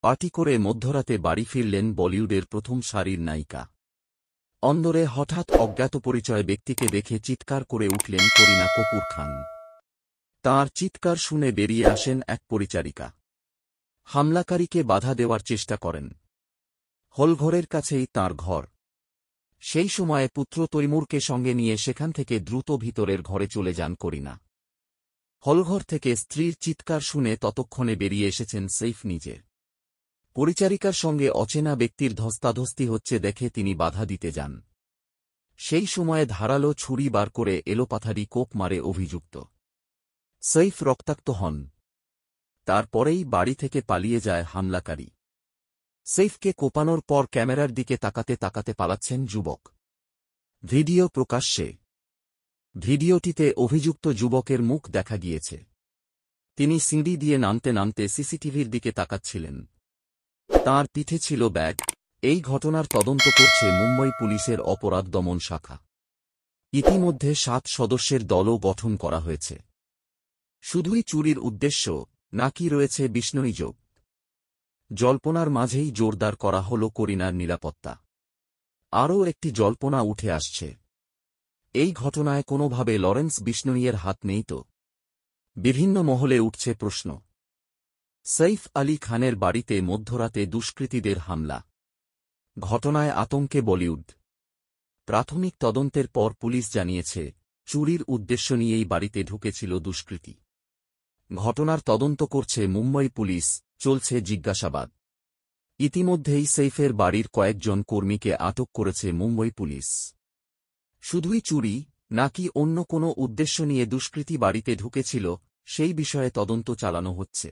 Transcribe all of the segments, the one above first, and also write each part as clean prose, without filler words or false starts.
Party করে মধ্যরাতে বাড়ি ফিরলেন বলিউডের প্রথম সারির নায়িকা। অন্দরে হঠাৎ অজ্ঞাত পরিচয় ব্যক্তিকে দেখে চিৎকার করে উঠলেন করিনা কপুর খান। তাঁর চিৎকার শুনে বেরিয়ে আসেন এক পরিচারিকা। হামলাকারীকে বাধা দেওয়ার চেষ্টা করেন। হলঘরের কাছেই তাঁর ঘর। সেই সময়ে পুত্র তৈমুরকে সঙ্গে নিয়ে সেখান থেকে দ্রুত ভিতরের ঘরে চলে যান করিনা। হলঘর থেকে স্ত্রীর চিৎকার শুনে ততক্ষণে বেরিয়ে এসেছেন সৈফ নিজে। পরিচারিকার সঙ্গে অচেনা ব্যক্তির ধস্তাধস্তি হচ্ছে দেখে তিনি বাধা দিতে যান। সেই সময়ে ধারালো ছুরি বার করে এলোপাথারি কোপ মারে অভিযুক্ত। সৈফ রক্তাক্ত হন। তারপরেই বাড়ি থেকে পালিয়ে যায় হামলাকারী। সৈফকে কোপানোর পর ক্যামেরার দিকে তাকাতে তাকাতে পালাচ্ছেন যুবক। ভিডিও প্রকাশ্যে। ভিডিওটিতে অভিযুক্ত যুবকের মুখ দেখা গিয়েছে। তিনি সিঁড়ি দিয়ে নামতে নামতে সিসিটিভির দিকে তাকাচ্ছিলেন। তাঁর পিঠে ছিল ব্যাগ। এই ঘটনার তদন্ত করছে মুম্বই পুলিশের অপরাধ দমন শাখা। ইতিমধ্যে 7 সদস্যের দলও গঠন করা হয়েছে। শুধুই চুরির উদ্দেশ্য নাকি রয়েছে বিষ্ণুইযোগ? জল্পনার মাঝেই জোরদার করা হল করিনার নিরাপত্তা। আরও একটি জল্পনা উঠে আসছে। এই ঘটনায় কোনোভাবে লরেন্স বিষ্ণুইয়ের হাত নেই তো? বিভিন্ন মহলে উঠছে প্রশ্ন। সৈফ আলী খানের বাড়িতে মধ্যরাতে দুষ্কৃতীদের হামলা। ঘটনায় আতঙ্কে বলিউড। প্রাথমিক তদন্তের পর পুলিশ জানিয়েছে, চুরির উদ্দেশ্য নিয়েই বাড়িতে ঢুকেছিল দুষ্কৃতী। ঘটনার তদন্ত করছে মুম্বই পুলিশ, চলছে জিজ্ঞাসাবাদ। ইতিমধ্যেই সৈফের বাড়ির কয়েকজন কর্মীকে আটক করেছে মুম্বই পুলিশ। শুধুই চুরি নাকি অন্য কোনো উদ্দেশ্য নিয়ে দুষ্কৃতী বাড়িতে ঢুকেছিল সেই বিষয়ে তদন্ত চালানো হচ্ছে।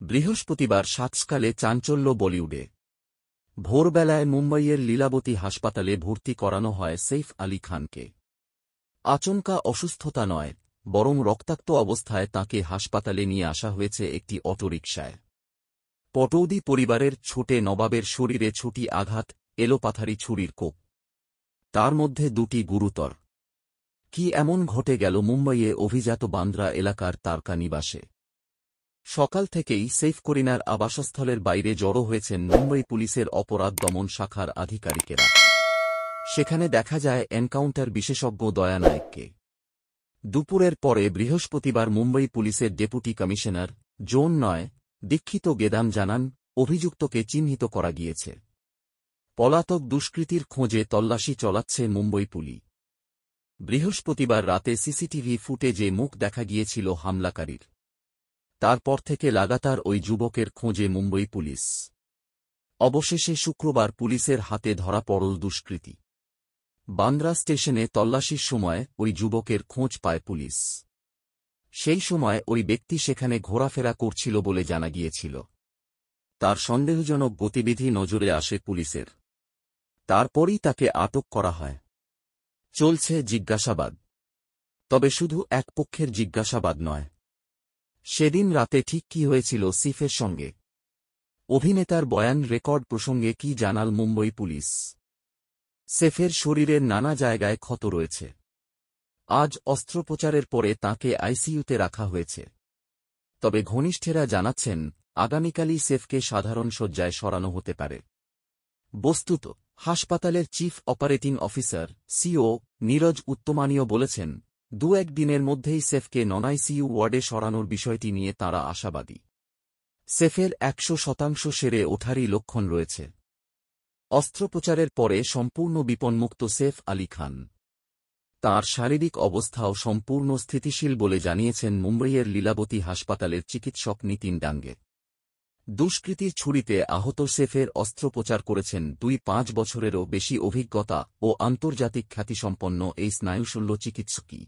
বৃহস্পতিবার সাতসকালে চাঞ্চল্য বলিউডে। ভোরবেলায় মুম্বইয়ের লীলাবতী হাসপাতালে ভর্তি করানো হয় সৈফ আলী খানকে। আচমকা অসুস্থতা নয়, বরং রক্তাক্ত অবস্থায় তাঁকে হাসপাতালে নিয়ে আসা হয়েছে একটি অটোরিকশায়। পটৌদি পরিবারের ছোটে নবাবের শরীরে ছুটি আঘাত, এলোপাথারি ছুরির কোপ। তার মধ্যে 2টি গুরুতর। কি এমন ঘটে গেল মুম্বইয়ে অভিজাত বান্দ্রা এলাকার তারকা নিবাসে? সকাল থেকেই সৈফ করিনার আবাসস্থলের বাইরে জড়ো হয়েছেন মুম্বই পুলিশের অপরাধ দমন শাখার আধিকারিকেরা। সেখানে দেখা যায় এনকাউন্টার বিশেষজ্ঞ দয়া নায়েককে। দুপুরের পরে বৃহস্পতিবার মুম্বই পুলিশের ডেপুটি কমিশনার জোন 9 দীক্ষিত গেদাম জানান, অভিযুক্তকে চিহ্নিত করা গিয়েছে। পলাতক দুষ্কৃতীর খোঁজে তল্লাশি চালাচ্ছে মুম্বই পুলিশ। বৃহস্পতিবার রাতে সিসিটিভি ফুটেজে মুখ দেখা গিয়েছিল হামলাকারীর। তারপর থেকে লাগাতার ওই যুবকের খোঁজে মুম্বই পুলিশ। অবশেষে শুক্রবার পুলিশের হাতে ধরা পড়ল দুষ্কৃতী। বান্দ্রা স্টেশনে তল্লাশির সময় ওই যুবকের খোঁজ পায় পুলিশ। সেই সময় ওই ব্যক্তি সেখানে ঘোরাফেরা করছিল বলে জানা গিয়েছিল। তার সন্দেহজনক গতিবিধি নজরে আসে পুলিশের। তারপরই তাকে আটক করা হয়। চলছে জিজ্ঞাসাবাদ। তবে শুধু এক পক্ষের জিজ্ঞাসাবাদ নয়। সেদিন রাতে ঠিক কী হয়েছিল সিফের সঙ্গে? অভিনেতার বয়ান রেকর্ড প্রসঙ্গে কি জানাল মুম্বই পুলিশ? সেফের শরীরের নানা জায়গায় ক্ষত রয়েছে। আজ অস্ত্রোপচারের পরে তাঁকে আইসিইউতে রাখা হয়েছে। তবে ঘনিষ্ঠেরা জানাচ্ছেন, আগামীকালই সেফকে সাধারণ শয্যায় সরানো হতে পারে। বস্তুত, হাসপাতালের chief operating officer COO Neeraj Uttamani বলেছেন, 2-1 দিনের মধ্যেই সেফকে নন-আইসিইউ ওয়ার্ডে সরানোর বিষয়টি নিয়ে তাঁরা আশাবাদী। সেফের 100% সেরে ওঠারই লক্ষণ রয়েছে। অস্ত্রোপচারের পরে সম্পূর্ণ বিপন্মুক্ত সৈফ আলী খান। তাঁর শারীরিক অবস্থাও সম্পূর্ণ স্থিতিশীল বলে জানিয়েছেন মুম্বইয়ের লীলাবতী হাসপাতালের চিকিৎসক নিতিন ডাঙ্গে। দুষ্কৃতীর ছুরিতে আহত সেফের অস্ত্রোপচার করেছেন 5 বছরেরও বেশি অভিজ্ঞতা ও আন্তর্জাতিক খ্যাতিসম্পন্ন এই স্নায়ুশল্য চিকিৎসকই।